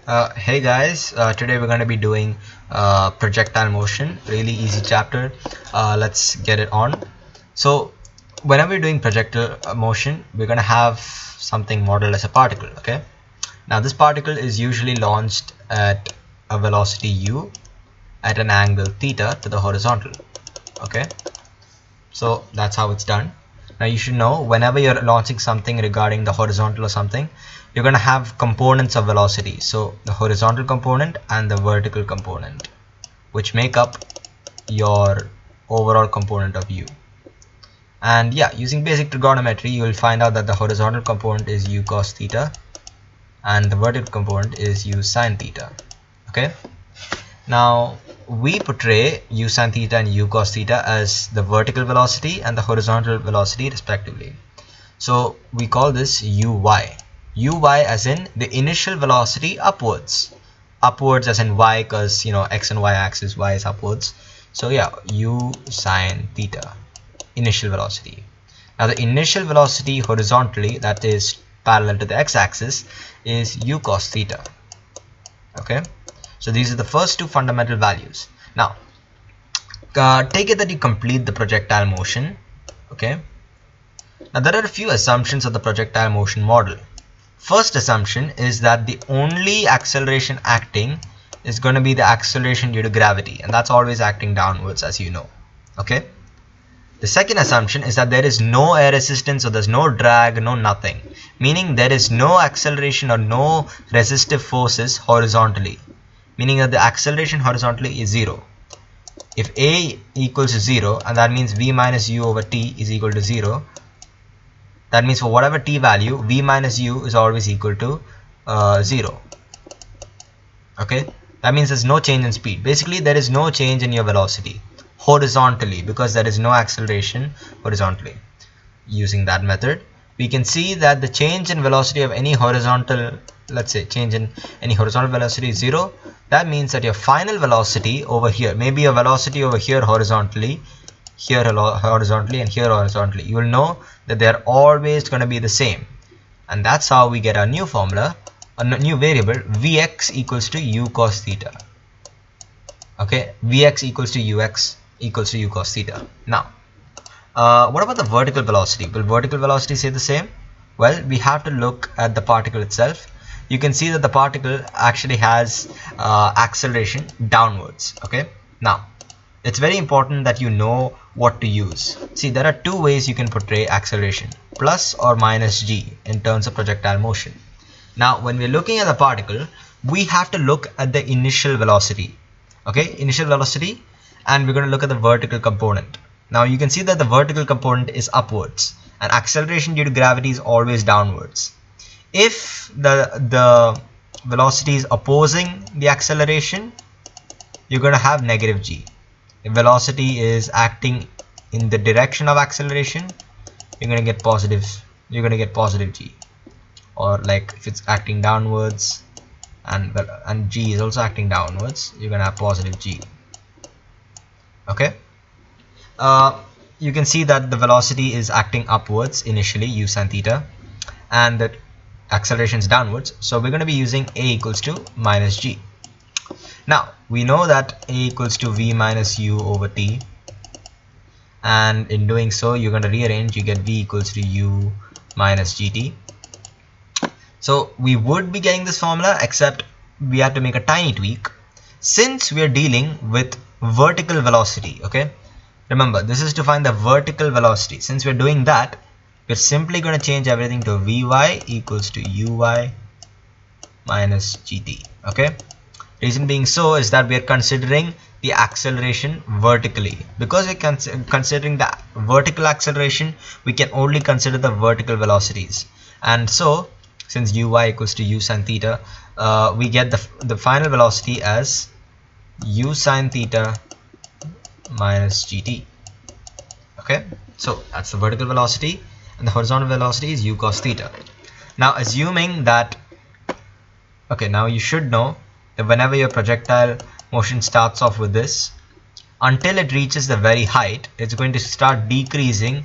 Hey guys, today we're going to be doing projectile motion, really easy chapter. Let's get it on. So whenever we're doing projectile motion, we're going to have something modeled as a particle. Okay, now this particle is usually launched at a velocity u at an angle theta to the horizontal. Okay, so that's how it's done. Now you should know, whenever you're launching something regarding the horizontal or something, you're going to have components of velocity. So the horizontal component and the vertical component, which make up your overall component of u. And yeah, using basic trigonometry, you will find out that the horizontal component is u cos theta and the vertical component is u sin theta. Okay, now we portray u sin theta and u cos theta as the vertical velocity and the horizontal velocity respectively. So we call this uy. Uy as in the initial velocity upwards. Upwards as in y, because x and y axis, y is upwards. So yeah, u sin theta, initial velocity. Now the initial velocity horizontally, that is parallel to the x-axis, is u cos theta. Okay, so these are the first two fundamental values. Now take it that you complete the projectile motion. Okay, now there are a few assumptions of the projectile motion model. First assumption is that the only acceleration acting is going to be the acceleration due to gravity, and that's always acting downwards, as you know. Okay, the second assumption is that there is no air resistance, so there's no drag, no nothing, meaning there is no acceleration or no resistive forces horizontally, meaning that the acceleration horizontally is 0. If a equals to 0, and that means v minus u over t is equal to 0, that means for whatever t value, v minus u is always equal to 0. Okay, that means there's no change in speed. Basically, there is no change in your velocity horizontally because there is no acceleration horizontally. Using that method, we can see that the change in velocity of any horizontal, let's say change in any horizontal velocity is 0. That means that your final velocity over here, maybe your velocity over here horizontally, here horizontally, and here horizontally, you will know that they are always going to be the same. And that's how we get our new formula, a new variable, vx equals to u cos theta. Okay, vx equals to ux equals to u cos theta. Now what about the vertical velocity? Will vertical velocity stay the same? Well, we have to look at the particle itself. You can see that the particle actually has acceleration downwards. Okay, now it's very important that you know what to use. See, there are two ways you can portray acceleration, plus or minus g, in terms of projectile motion. Now when we're looking at the particle, we have to look at the initial velocity. Okay, initial velocity, and we're going to look at the vertical component. Now you can see that the vertical component is upwards and acceleration due to gravity is always downwards. If the velocity is opposing the acceleration, you're going to have negative g. If velocity is acting in the direction of acceleration, you're going to get positive g. Or like if it's acting downwards and g is also acting downwards, you're going to have positive g. Okay, you can see that the velocity is acting upwards initially, u sin theta, and the acceleration is downwards, so we're going to be using a equals to minus g. Now we know that a equals to v minus u over t, and in doing so you're going to rearrange, you get v equals to u minus gt. So we would be getting this formula, except we have to make a tiny tweak since we are dealing with vertical velocity. Okay, remember, this is to find the vertical velocity. Since we're doing that, we're simply going to change everything to vy equals to uy minus gt. Okay, reason being so is that we are considering the acceleration vertically. Because we're considering the vertical acceleration, we can only consider the vertical velocities. And so since uy equals to u sin theta, we get the final velocity as u sin theta minus gt. Okay, so that's the vertical velocity, and the horizontal velocity is u cos theta. Now assuming that, okay, now you should know that whenever your projectile motion starts off with this, until it reaches the very height, it's going to start decreasing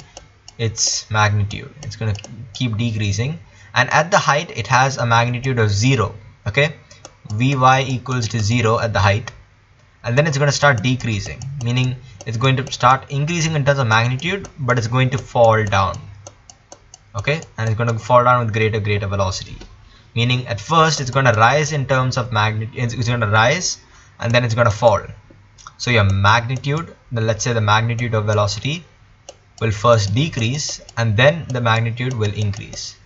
its magnitude. It's going to keep decreasing, and at the height it has a magnitude of 0. Okay, Vy equals to 0 at the height, and then it's going to start decreasing, meaning it's going to start increasing in terms of magnitude, but it's going to fall down. Okay, and it's going to fall down with greater velocity, meaning at first it's going to rise in terms of magnitude. It's going to rise and then it's going to fall. So your magnitude, let's say the magnitude of velocity will first decrease and then the magnitude will increase.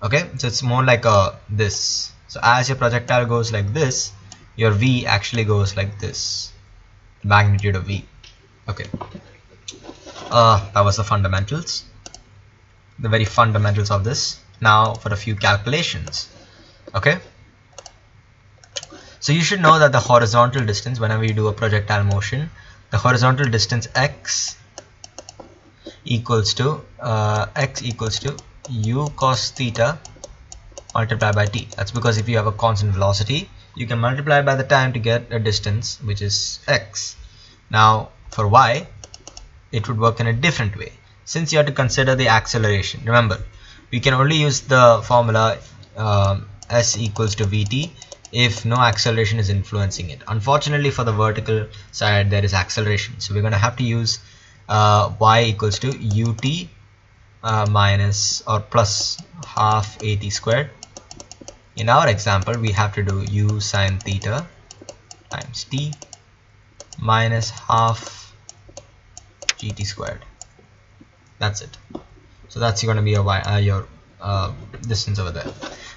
Okay, so it's more like this. So as your projectile goes like this, your V actually goes like this, the magnitude of V. Okay, that was the fundamentals, the very fundamentals of this. Now for a few calculations. Okay, so you should know that the horizontal distance, whenever you do a projectile motion, the horizontal distance x equals to u cos theta multiplied by t. That's because if you have a constant velocity, you can multiply by the time to get a distance which is x. Now for y, it would work in a different way, since you have to consider the acceleration. Remember, we can only use the formula s equals to vt if no acceleration is influencing it. Unfortunately, for the vertical side there is acceleration, so we're going to have to use y equals to ut minus or plus half at squared. In our example, we have to do u sine theta times t minus half gt squared. That's it. So that's going to be your distance over there.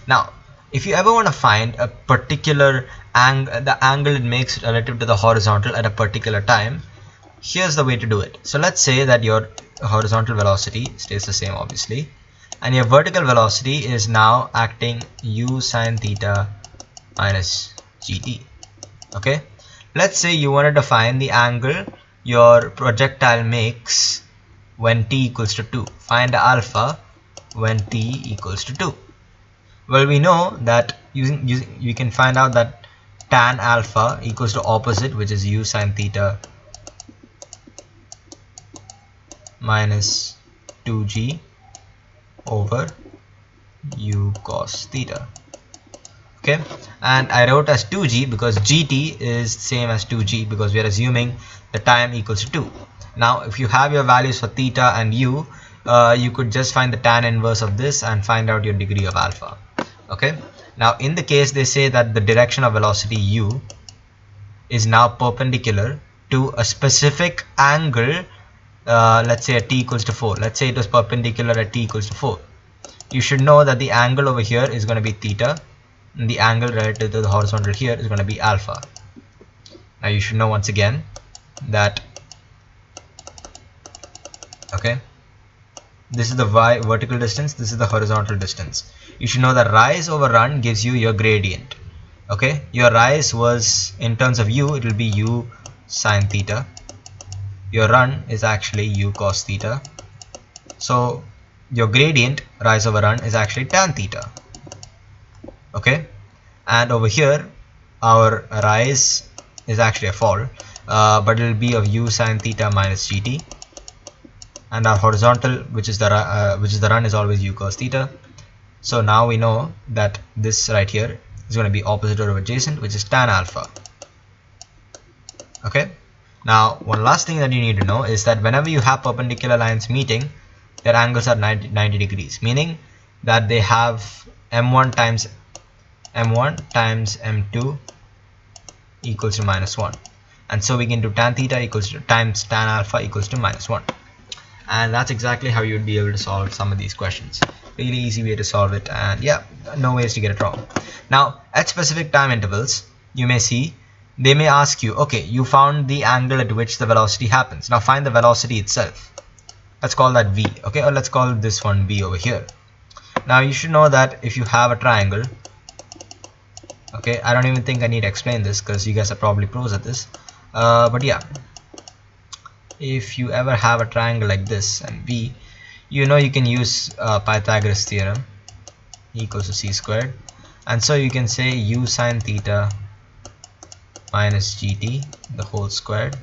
Now if you ever want to find a particular angle, the angle it makes relative to the horizontal at a particular time, here's the way to do it. So let's say that your horizontal velocity stays the same, obviously, and your vertical velocity is now acting u sine theta minus gt. Okay, let's say you wanted to find the angle your projectile makes when t equals to 2. Find alpha when t equals to 2. Well, we know that using you can find out that tan alpha equals to opposite, which is u sine theta minus 2g over u cos theta. Okay, and I wrote as 2g because gt is same as 2g because we are assuming the time equals to 2. Now if you have your values for theta and u, you could just find the tan inverse of this and find out your degree of alpha. Okay, now in the case they say that the direction of velocity u is now perpendicular to a specific angle, let's say at t equals to 4. Let's say it was perpendicular at t equals to 4. You should know that the angle over here is going to be theta and the angle relative to the horizontal here is going to be alpha. Now you should know once again that, okay, this is the y vertical distance, this is the horizontal distance. You should know that rise over run gives you your gradient. Okay, your rise was, in terms of u, it will be u sine theta. Your run is actually u cos theta. So your gradient, rise over run, is actually tan theta. Okay, and over here our rise is actually a fall, but it will be of u sine theta minus gt, and our horizontal, which is the run, is always u cos theta. So now we know that this right here is going to be opposite or adjacent, which is tan alpha. Okay, now one last thing that you need to know is that whenever you have perpendicular lines meeting, their angles are 90 degrees, meaning that they have m1 times m2 equals to minus 1, and so we can do tan theta equals to times tan alpha equals to minus 1. And that's exactly how you would be able to solve some of these questions. Really easy way to solve it, and yeah, no ways to get it wrong. Now at specific time intervals, you may see they may ask you, okay, you found the angle at which the velocity happens, now find the velocity itself. Let's call that v. Okay, or let's call this one v over here. Now you should know that if you have a triangle, okay, I don't even think I need to explain this because you guys are probably pros at this, but yeah, if you ever have a triangle like this and v, you know you can use Pythagoras theorem, equals to c squared, and so you can say u sine theta minus gt the whole squared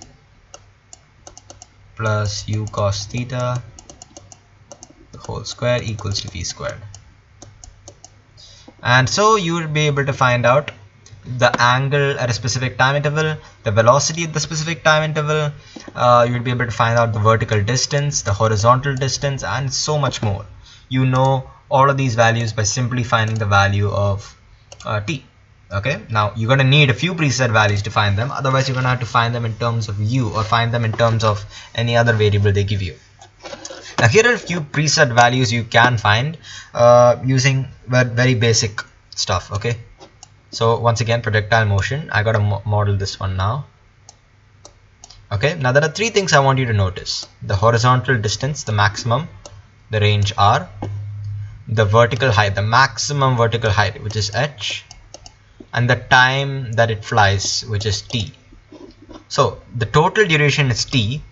plus u cos theta the whole square equals to v squared. And so you will be able to find out the angle at a specific time interval, the velocity at the specific time interval. You will be able to find out the vertical distance, the horizontal distance, and so much more. You know all of these values by simply finding the value of t. Okay, now you're going to need a few preset values to find them, otherwise you're going to have to find them in terms of u, or find them in terms of any other variable they give you. Now here are a few preset values you can find using very basic stuff. Okay, so once again, projectile motion, I got to model this one now. Okay, now there are three things I want you to notice: the horizontal distance, the maximum, the range r, the vertical height, the maximum vertical height, which is h, and the time that it flies, which is t. So the total duration is t,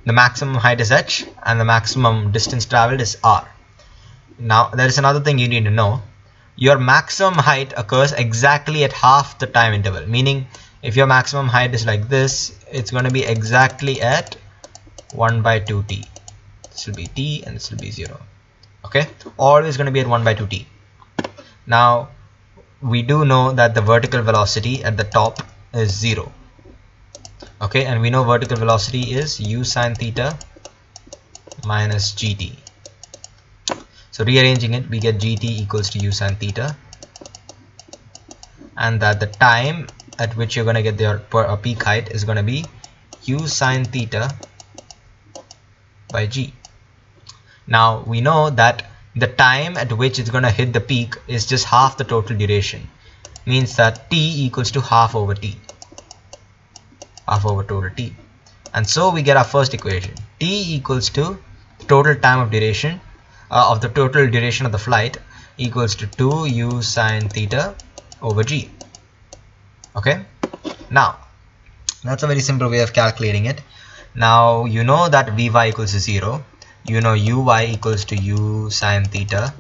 the maximum height is h, and the maximum distance traveled is r. Now there is another thing you need to know: your maximum height occurs exactly at half the time interval, meaning if your maximum height is like this, it's going to be exactly at 1 by 2t. This will be t and this will be 0. Okay, always going to be at 1 by 2t. Now we do know that the vertical velocity at the top is 0. Okay, and we know vertical velocity is u sine theta minus gt. So rearranging it, we get gt equals to u sine theta, and that the time at which you're going to get your peak height is going to be u sine theta by g. Now we know that the time at which it's going to hit the peak is just half the total duration, means that t equals to half over t, half over total t. And so we get our first equation: t equals to the total time of duration of the total duration of the flight equals to 2 u sine theta over g. Okay, now that's a very simple way of calculating it. Now you know that vy equals to 0, you know uy equals to u sine theta,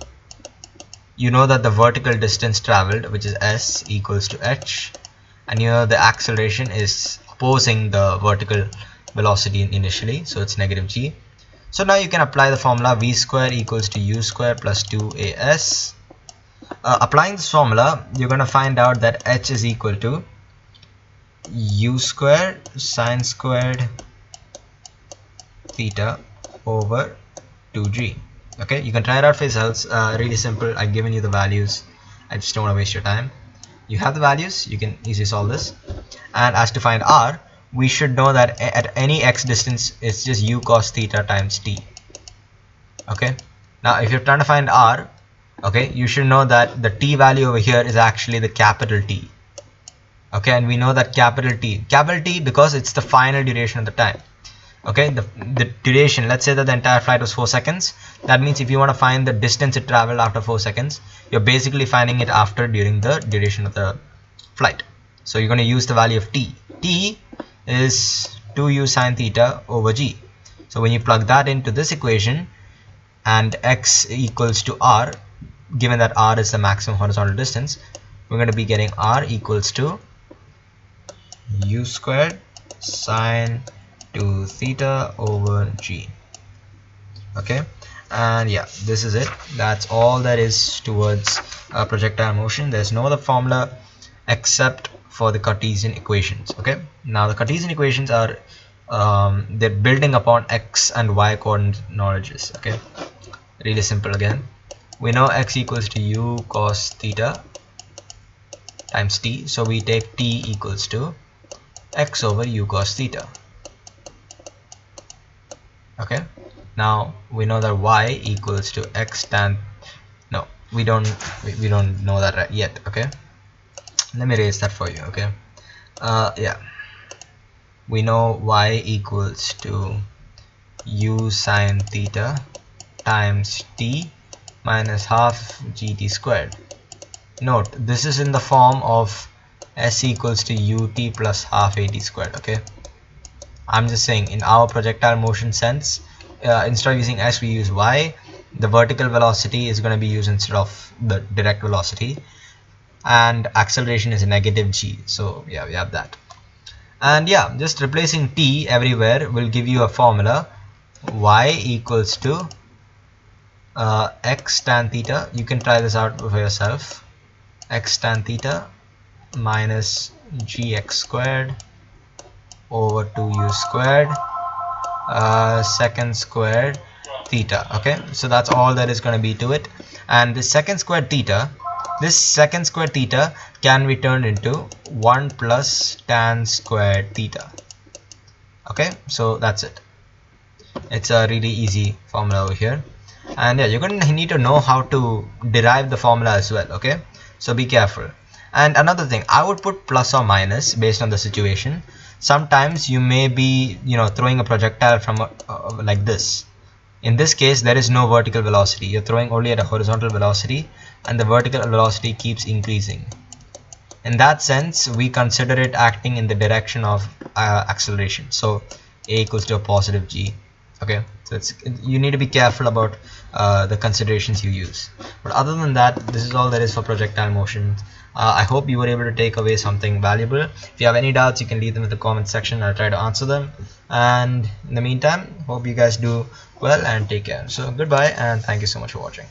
you know that the vertical distance traveled, which is s, equals to h, and you know the acceleration is opposing the vertical velocity initially, so it's negative g. So now you can apply the formula v square equals to u square plus 2as. Applying this formula, you're going to find out that h is equal to u square sine squared theta over 2g. Okay, you can try it out for yourselves. Really simple. I've given you the values. I just don't want to waste your time. You have the values, you can easily solve this. And as to find r, we should know that at any x distance, it's just u cos theta times t. Okay, now if you're trying to find r, okay, you should know that the t value over here is actually the capital T. Okay, and we know that capital T because it's the final duration of the time. Okay, the duration, let's say that the entire flight was 4 seconds. That means if you want to find the distance it traveled after 4 seconds, you're basically finding it after during the duration of the flight. So you're going to use the value of t. T is 2u sine theta over g. So when you plug that into this equation and x equals to r, given that r is the maximum horizontal distance, we're going to be getting r equals to u squared sine 2 theta over g. Okay, and yeah, this is it. That's all there is towards projectile motion. There's no other formula except for the Cartesian equations. Okay, now the Cartesian equations are they're building upon x and y coordinate knowledges. Okay, really simple. Again, we know x equals to u cos theta times t, so we take t equals to x over u cos theta. Okay, now we know that y equals to x tan, no, we don't know that right yet. Okay, let me erase that for you. Okay, yeah, we know y equals to u sine theta times t minus half gt squared. Note, this is in the form of s equals to ut plus half at squared. Okay, I'm just saying in our projectile motion sense, instead of using s, we use y. The vertical velocity is going to be used instead of the direct velocity, and acceleration is negative g. So yeah, we have that. And yeah, just replacing t everywhere will give you a formula: y equals to x tan theta. You can try this out for yourself. x tan theta minus gx squared over 2u squared second squared theta. Okay, so that's all that is going to be to it. And this second squared theta can be turned into 1 plus tan squared theta. Okay, so that's it. It's a really easy formula over here. And yeah, you're going to need to know how to derive the formula as well. Okay, so be careful. And another thing, I would put plus or minus based on the situation. Sometimes you may be throwing a projectile from like this. In this case, there is no vertical velocity. You're throwing only at a horizontal velocity, and the vertical velocity keeps increasing. In that sense, we consider it acting in the direction of acceleration. So a equals to a positive g. Okay, so you need to be careful about the considerations you use. But other than that, this is all there is for projectile motion. I hope you were able to take away something valuable. If you have any doubts, you can leave them in the comment section. I'll try to answer them. And in the meantime, hope you guys do well and take care. So goodbye and thank you so much for watching.